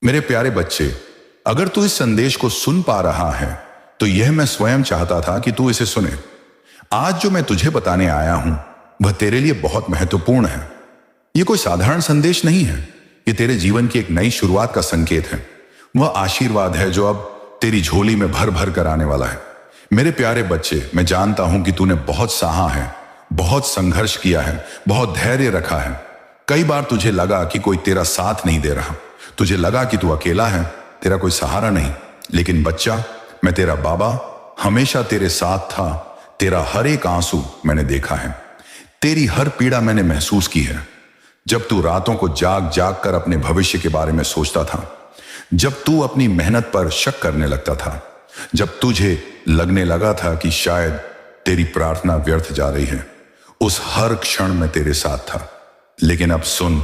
मेरे प्यारे बच्चे, अगर तू इस संदेश को सुन पा रहा है तो यह मैं स्वयं चाहता था कि तू इसे सुने। आज जो मैं तुझे बताने आया हूं वह तेरे लिए बहुत महत्वपूर्ण है। यह कोई साधारण संदेश नहीं है, यह तेरे जीवन की एक नई शुरुआत का संकेत है। वह आशीर्वाद है जो अब तेरी झोली में भर भर कर आने वाला है। मेरे प्यारे बच्चे, मैं जानता हूं कि तूने बहुत सहा है, बहुत संघर्ष किया है, बहुत धैर्य रखा है। कई बार तुझे लगा कि कोई तेरा साथ नहीं दे रहा, तुझे लगा कि तू अकेला है, तेरा कोई सहारा नहीं। लेकिन बच्चा, मैं तेरा बाबा हमेशा तेरे साथ था। तेरा हर एक आंसू मैंने देखा है, तेरी हर पीड़ा मैंने महसूस की है। जब तू रातों को जाग जाग कर अपने भविष्य के बारे में सोचता था, जब तू अपनी मेहनत पर शक करने लगता था, जब तुझे लगने लगा था कि शायद तेरी प्रार्थना व्यर्थ जा रही है, उस हर क्षण में तेरे साथ था। लेकिन अब सुन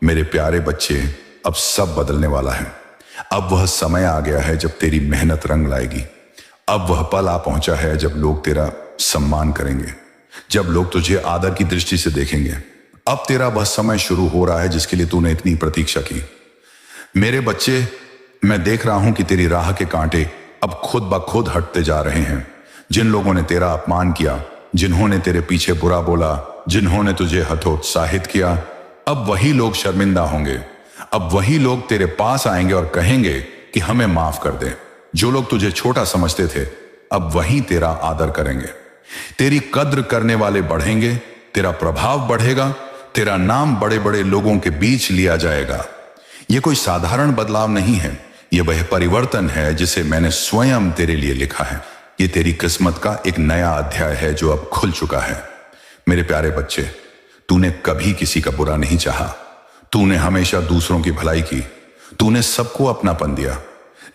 मेरे प्यारे बच्चे, अब सब बदलने वाला है। अब वह समय आ गया है जब तेरी मेहनत रंग लाएगी। अब वह पल आ पहुंचा है जब लोग तेरा सम्मान करेंगे, जब लोग तुझे आदर की दृष्टि से देखेंगे। अब तेरा वह समय शुरू हो रहा है जिसके लिए तूने इतनी प्रतीक्षा की। मेरे बच्चे, मैं देख रहा हूं कि तेरी राह के कांटे अब खुद ब खुद हटते जा रहे हैं। जिन लोगों ने तेरा अपमान किया, जिन्होंने तेरे पीछे बुरा बोला, जिन्होंने तुझे हतोत्साहित किया, अब वही लोग शर्मिंदा होंगे। अब वही लोग तेरे पास आएंगे और कहेंगे कि हमें माफ कर दे। जो लोग तुझे छोटा समझते थे, अब वही तेरा आदर करेंगे। तेरी कद्र करने वाले बढ़ेंगे, तेरा प्रभाव बढ़ेगा, तेरा नाम बड़े बड़े लोगों के बीच लिया जाएगा। यह कोई साधारण बदलाव नहीं है, यह वह परिवर्तन है जिसे मैंने स्वयं तेरे लिए लिखा है। यह तेरी किस्मत का एक नया अध्याय है जो अब खुल चुका है। मेरे प्यारे बच्चे, तूने कभी किसी का बुरा नहीं चाहा, तूने हमेशा दूसरों की भलाई की, तूने सबको अपनापन दिया,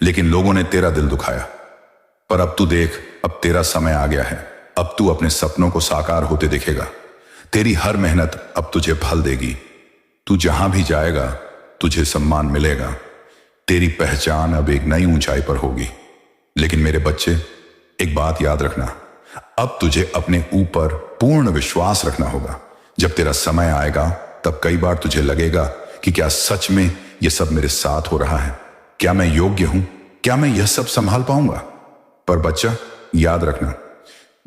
लेकिन लोगों ने तेरा दिल दुखाया। पर अब तू देख, अब तेरा समय आ गया है। अब तू अपने सपनों को साकार होते देखेगा। तेरी हर मेहनत अब तुझे फल देगी। तू जहां भी जाएगा तुझे सम्मान मिलेगा। तेरी पहचान अब एक नई ऊंचाई पर होगी। लेकिन मेरे बच्चे, एक बात याद रखना, अब तुझे अपने ऊपर पूर्ण विश्वास रखना होगा। जब तेरा समय आएगा तब कई बार तुझे लगेगा कि क्या सच में यह सब मेरे साथ हो रहा है? क्या मैं योग्य हूं? क्या मैं यह सब संभाल पाऊंगा? पर बच्चा, याद रखना,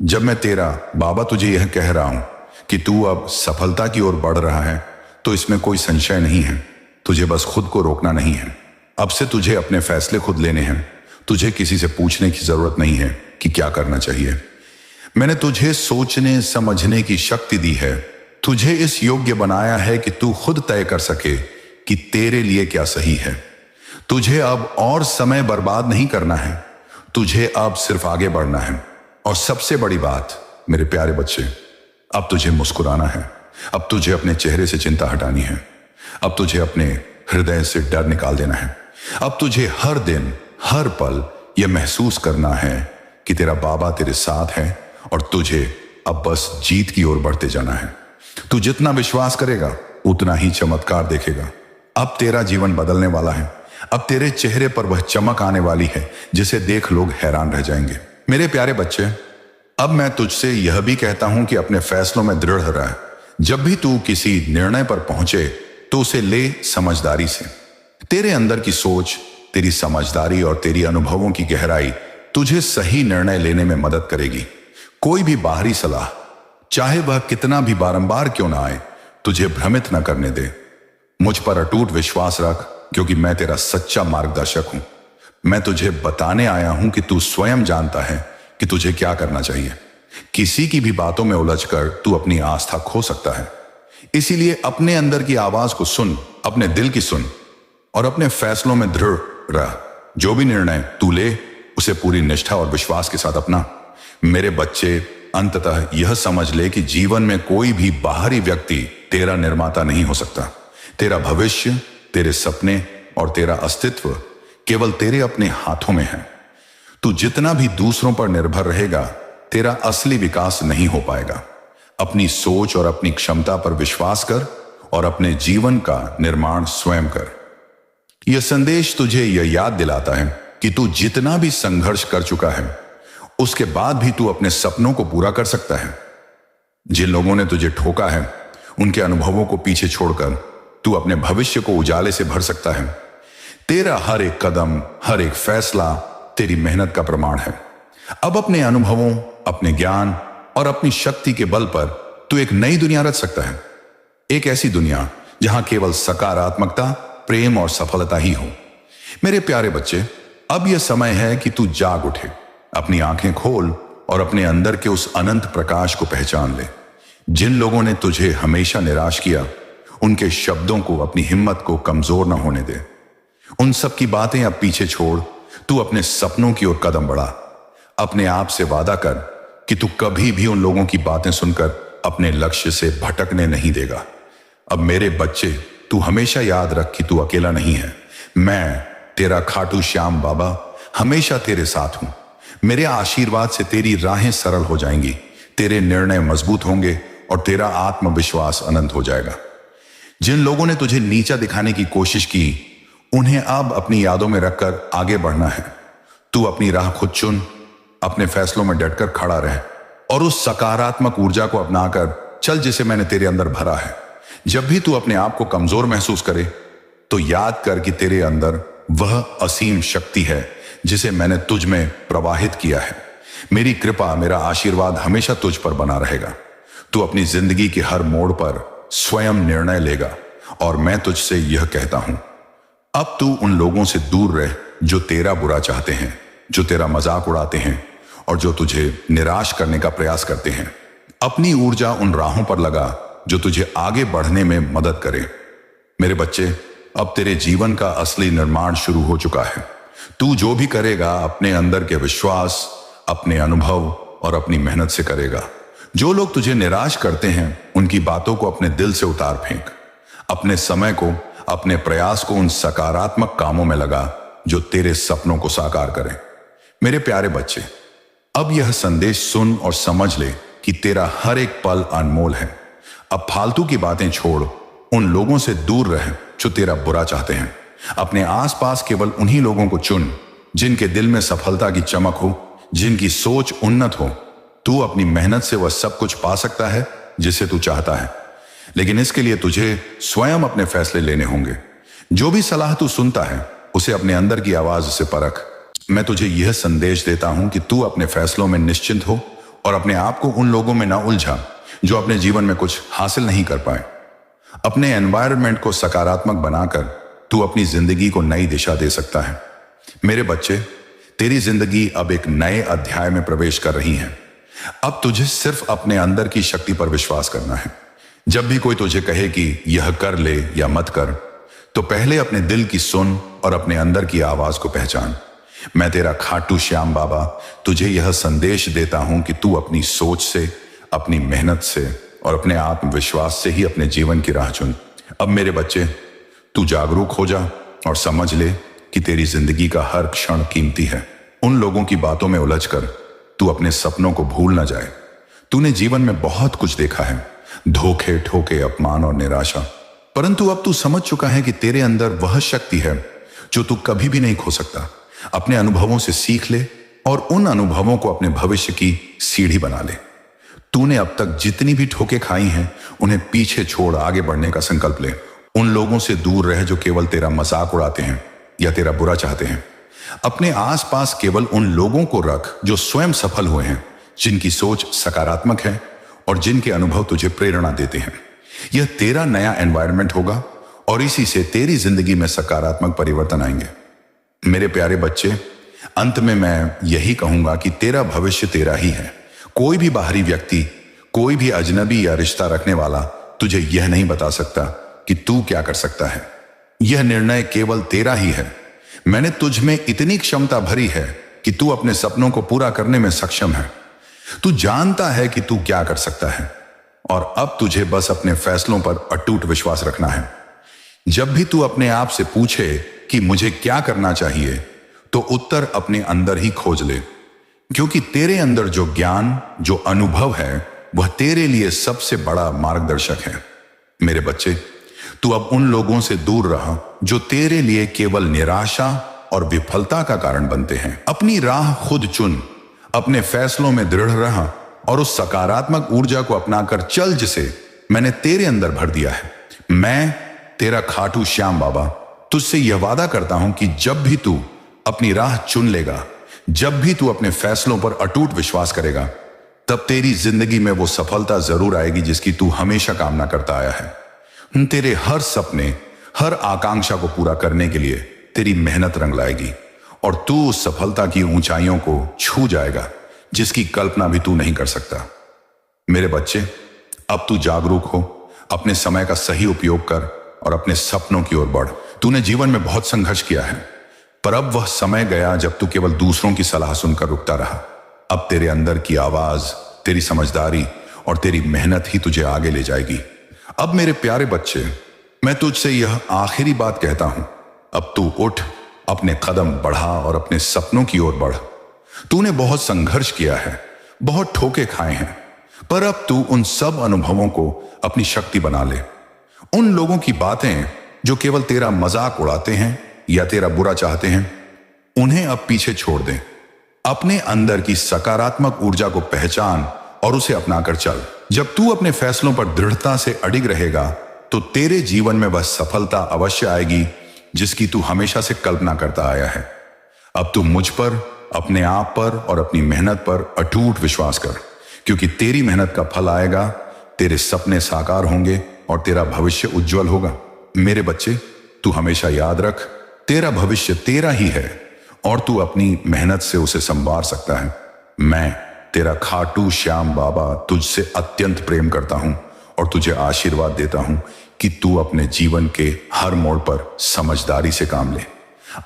जब मैं तेरा बाबा तुझे यह कह रहा हूं कि तू अब सफलता की ओर बढ़ रहा है, तो इसमें कोई संशय नहीं है। तुझे बस खुद को रोकना नहीं है। अब से तुझे अपने फैसले खुद लेने हैं। तुझे किसी से पूछने की जरूरत नहीं है कि क्या करना चाहिए। मैंने तुझे सोचने समझने की शक्ति दी है। तुझे इस योग्य बनाया है कि तू खुद तय कर सके कि तेरे लिए क्या सही है। तुझे अब और समय बर्बाद नहीं करना है। तुझे अब सिर्फ आगे बढ़ना है। और सबसे बड़ी बात मेरे प्यारे बच्चे, अब तुझे मुस्कुराना है। अब तुझे अपने चेहरे से चिंता हटानी है। अब तुझे अपने हृदय से डर निकाल देना है। अब तुझे हर दिन हर पल यह महसूस करना है कि तेरा बाबा तेरे साथ है और तुझे अब बस जीत की ओर बढ़ते जाना है। तू जितना विश्वास करेगा उतना ही चमत्कार देखेगा। अब तेरा जीवन बदलने वाला है। अब तेरे चेहरे पर वह चमक आने वाली है जिसे देख लोग हैरान रह जाएंगे। मेरे प्यारे बच्चे, अब मैं तुझसे यह भी कहता हूं कि अपने फैसलों में दृढ़ रह। जब भी तू किसी निर्णय पर पहुंचे तो उसे ले समझदारी से। तेरे अंदर की सोच, तेरी समझदारी और तेरी अनुभवों की गहराई तुझे सही निर्णय लेने में मदद करेगी। कोई भी बाहरी सलाह, चाहे वह कितना भी बारंबार क्यों ना आए, तुझे भ्रमित न करने दे। मुझ पर अटूट विश्वास रख, क्योंकि मैं तेरा सच्चा मार्गदर्शक हूं। मैं तुझे बताने आया हूं कि तू स्वयं जानता है कि तुझे क्या करना चाहिए। किसी की भी बातों में उलझकर तू अपनी आस्था खो सकता है। इसीलिए अपने अंदर की आवाज को सुन, अपने दिल की सुन और अपने फैसलों में दृढ़ रह। जो भी निर्णय तू ले उसे पूरी निष्ठा और विश्वास के साथ अपना। मेरे बच्चे, अंततः यह समझ ले कि जीवन में कोई भी बाहरी व्यक्ति तेरा निर्माता नहीं हो सकता। तेरा भविष्य, तेरे सपने और तेरा अस्तित्व केवल तेरे अपने हाथों में है। तू जितना भी दूसरों पर निर्भर रहेगा, तेरा असली विकास नहीं हो पाएगा। अपनी सोच और अपनी क्षमता पर विश्वास कर और अपने जीवन का निर्माण स्वयं कर। यह संदेश तुझे यह याद दिलाता है कि तू जितना भी संघर्ष कर चुका है, उसके बाद भी तू अपने सपनों को पूरा कर सकता है। जिन लोगों ने तुझे ठोका है, उनके अनुभवों को पीछे छोड़कर तू अपने भविष्य को उजाले से भर सकता है। तेरा हर एक कदम, हर एक फैसला तेरी मेहनत का प्रमाण है। अब अपने अनुभवों, अपने ज्ञान और अपनी शक्ति के बल पर तू एक नई दुनिया रच सकता है। एक ऐसी दुनिया जहां केवल सकारात्मकता, प्रेम और सफलता ही हो। मेरे प्यारे बच्चे, अब यह समय है कि तू जाग उठे, अपनी आंखें खोल और अपने अंदर के उस अनंत प्रकाश को पहचान ले। जिन लोगों ने तुझे हमेशा निराश किया, उनके शब्दों को, अपनी हिम्मत को कमजोर ना होने दे। उन सब की बातें अब पीछे छोड़ तू अपने सपनों की ओर कदम बढ़ा। अपने आप से वादा कर कि तू कभी भी उन लोगों की बातें सुनकर अपने लक्ष्य से भटकने नहीं देगा। अब मेरे बच्चे, तू हमेशा याद रख कि तू अकेला नहीं है। मैं, तेरा खाटू श्याम बाबा, हमेशा तेरे साथ हूं। मेरे आशीर्वाद से तेरी राहें सरल हो जाएंगी, तेरे निर्णय मजबूत होंगे और तेरा आत्मविश्वास अनंत हो जाएगा। जिन लोगों ने तुझे नीचा दिखाने की कोशिश की, उन्हें अब अपनी यादों में रखकर आगे बढ़ना है। तू अपनी राह खुद चुन, अपने फैसलों में डटकर खड़ा रह और उस सकारात्मक ऊर्जा को अपनाकर चल जिसे मैंने तेरे अंदर भरा है। जब भी तू अपने आप को कमजोर महसूस करे, तो याद कर कि तेरे अंदर वह असीम शक्ति है जिसे मैंने तुझ में प्रवाहित किया है। मेरी कृपा, मेरा आशीर्वाद हमेशा तुझ पर बना रहेगा। तू अपनी जिंदगी के हर मोड़ पर स्वयं निर्णय लेगा और मैं तुझसे यह कहता हूं, अब तू उन लोगों से दूर रह जो तेरा बुरा चाहते हैं, जो तेरा मजाक उड़ाते हैं और जो तुझे निराश करने का प्रयास करते हैं। अपनी ऊर्जा उन राहों पर लगा जो तुझे आगे बढ़ने में मदद करे। मेरे बच्चे, अब तेरे जीवन का असली निर्माण शुरू हो चुका है। तू जो भी करेगा अपने अंदर के विश्वास, अपने अनुभव और अपनी मेहनत से करेगा। जो लोग तुझे निराश करते हैं, उनकी बातों को अपने दिल से उतार फेंक। अपने समय को, अपने प्रयास को उन सकारात्मक कामों में लगा जो तेरे सपनों को साकार करें। मेरे प्यारे बच्चे, अब यह संदेश सुन और समझ ले कि तेरा हर एक पल अनमोल है। अब फालतू की बातें छोड़, उन लोगों से दूर रह जो तेरा बुरा चाहते हैं। अपने आसपास केवल उन्हीं लोगों को चुन जिनके दिल में सफलता की चमक हो, जिनकी सोच उन्नत हो। तू अपनी मेहनत से वह सब कुछ पा सकता है जिसे तू चाहता है, लेकिन इसके लिए तुझे स्वयं अपने फैसले लेने होंगे। जो भी सलाह तू सुनता है, उसे अपने अंदर की आवाज से परख। मैं तुझे यह संदेश देता हूं कि तू अपने फैसलों में निश्चिंत हो और अपने आप को उन लोगों में ना उलझा जो अपने जीवन में कुछ हासिल नहीं कर पाए। अपने एनवायरनमेंट को सकारात्मक बनाकर तू अपनी जिंदगी को नई दिशा दे सकता है। मेरे बच्चे, तेरी जिंदगी अब एक नए अध्याय में प्रवेश कर रही है। अब तुझे सिर्फ अपने अंदर की शक्ति पर विश्वास करना है। जब भी कोई तुझे कहे कि यह कर ले या मत कर, तो पहले अपने दिल की सुन और अपने अंदर की आवाज को पहचान। मैं तेरा खाटू श्याम बाबा तुझे यह संदेश देता हूं कि तू अपनी सोच से, अपनी मेहनत से और अपने आत्मविश्वास से ही अपने जीवन की राह चुन। अब मेरे बच्चे, तू जागरूक हो जा और समझ ले कि तेरी जिंदगी का हर क्षण कीमती है। उन लोगों की बातों में उलझकर तू अपने सपनों को भूल ना जाए। तूने जीवन में बहुत कुछ देखा है, धोखे, ठोके, अपमान और निराशा, परंतु अब तू समझ चुका है कि तेरे अंदर वह शक्ति है जो तू कभी भी नहीं खो सकता। अपने अनुभवों से सीख ले और उन अनुभवों को अपने भविष्य की सीढ़ी बना ले। तूने अब तक जितनी भी ठोके खाई हैं, उन्हें पीछे छोड़ आगे बढ़ने का संकल्प ले। उन लोगों से दूर रह जो केवल तेरा मजाक उड़ाते हैं या तेरा बुरा चाहते हैं। अपने आसपास केवल उन लोगों को रख जो स्वयं सफल हुए हैं, जिनकी सोच सकारात्मक है और जिनके अनुभव तुझे प्रेरणा देते हैं। यह तेरा नया एनवायरनमेंट होगा और इसी से तेरी जिंदगी में सकारात्मक परिवर्तन आएंगे। मेरे प्यारे बच्चे, अंत में मैं यही कहूंगा कि तेरा भविष्य तेरा ही है। कोई भी बाहरी व्यक्ति, कोई भी अजनबी या रिश्ता रखने वाला तुझे यह नहीं बता सकता कि तू क्या कर सकता है। यह निर्णय केवल तेरा ही है। मैंने तुझ में इतनी क्षमता भरी है कि तू अपने सपनों को पूरा करने में सक्षम है। तू जानता है कि तू क्या कर सकता है और अब तुझे बस अपने फैसलों पर अटूट विश्वास रखना है। जब भी तू अपने आप से पूछे कि मुझे क्या करना चाहिए, तो उत्तर अपने अंदर ही खोज ले, क्योंकि तेरे अंदर जो ज्ञान, जो अनुभव है, वह तेरे लिए सबसे बड़ा मार्गदर्शक है। मेरे बच्चे, तू अब उन लोगों से दूर रह जो तेरे लिए केवल निराशा और विफलता का कारण बनते हैं। अपनी राह खुद चुन, अपने फैसलों में दृढ़ रह और उस सकारात्मक ऊर्जा को अपनाकर चल जिसे मैंने तेरे अंदर भर दिया है। मैं तेरा खाटू श्याम बाबा तुझसे यह वादा करता हूं कि जब भी तू अपनी राह चुन लेगा, जब भी तू अपने फैसलों पर अटूट विश्वास करेगा, तब तेरी जिंदगी में वो सफलता जरूर आएगी जिसकी तू हमेशा कामना करता आया है। तेरे हर सपने, हर आकांक्षा को पूरा करने के लिए तेरी मेहनत रंग लाएगी और तू उस सफलता की ऊंचाइयों को छू जाएगा जिसकी कल्पना भी तू नहीं कर सकता। मेरे बच्चे, अब तू जागरूक हो, अपने समय का सही उपयोग कर और अपने सपनों की ओर बढ़। तूने जीवन में बहुत संघर्ष किया है, पर अब वह समय गया जब तू केवल दूसरों की सलाह सुनकर रुकता रहा। अब तेरे अंदर की आवाज, तेरी समझदारी और तेरी मेहनत ही तुझे आगे ले जाएगी। अब मेरे प्यारे बच्चे, मैं तुझसे यह आखिरी बात कहता हूं, अब तू उठ, अपने कदम बढ़ा और अपने सपनों की ओर बढ़। तूने बहुत संघर्ष किया है, बहुत ठोके खाए हैं, पर अब तू उन सब अनुभवों को अपनी शक्ति बना ले। उन लोगों की बातें जो केवल तेरा मजाक उड़ाते हैं या तेरा बुरा चाहते हैं, उन्हें अब पीछे छोड़ दे। अपने अंदर की सकारात्मक ऊर्जा को पहचान और उसे अपनाकर चल। जब तू अपने फैसलों पर दृढ़ता से अडिग रहेगा तो तेरे जीवन में वह सफलता अवश्य आएगी जिसकी तू हमेशा से कल्पना करता आया है। अब तू मुझ पर, अपने आप पर और अपनी मेहनत पर अटूट विश्वास कर, क्योंकि तेरी मेहनत का फल आएगा, तेरे सपने साकार होंगे और तेरा भविष्य उज्जवल होगा। मेरे बच्चे, तू हमेशा याद रख, तेरा भविष्य तेरा ही है और तू अपनी मेहनत से उसे संवार सकता है। मैं, तेरा खाटू श्याम बाबा, तुझसे अत्यंत प्रेम करता हूं और तुझे आशीर्वाद देता हूं कि तू अपने जीवन के हर मोड़ पर समझदारी से काम ले।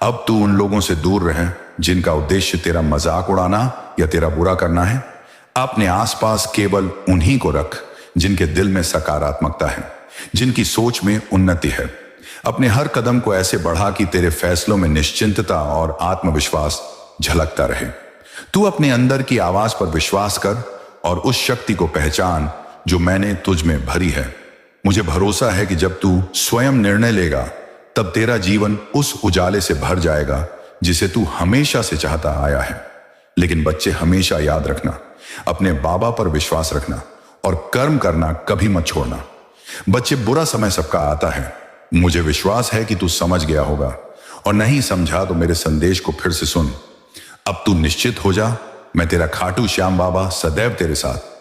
अब तू उन लोगों से दूर रहे जिनका उद्देश्य तेरा मजाक उड़ाना या तेरा बुरा करना है। अपने आसपास केवल उन्हीं को रख जिनके दिल में सकारात्मकता है, जिनकी सोच में उन्नति है। अपने हर कदम को ऐसे बढ़ा कि तेरे फैसलों में निश्चिंतता और आत्मविश्वास झलकता रहे। तू अपने अंदर की आवाज पर विश्वास कर और उस शक्ति को पहचान जो मैंने तुझ में भरी है। मुझे भरोसा है कि जब तू स्वयं निर्णय लेगा तब तेरा जीवन उस उजाले से भर जाएगा जिसे तू हमेशा से चाहता आया है। लेकिन बच्चे, हमेशा याद रखना, अपने बाबा पर विश्वास रखना और कर्म करना कभी मत छोड़ना। बच्चे, बुरा समय सबका आता है, मुझे विश्वास है कि तू समझ गया होगा, और नहीं समझा तो मेरे संदेश को फिर से सुन। अब तू निश्चित हो जा, मैं तेरा खाटू श्याम बाबा सदैव तेरे साथ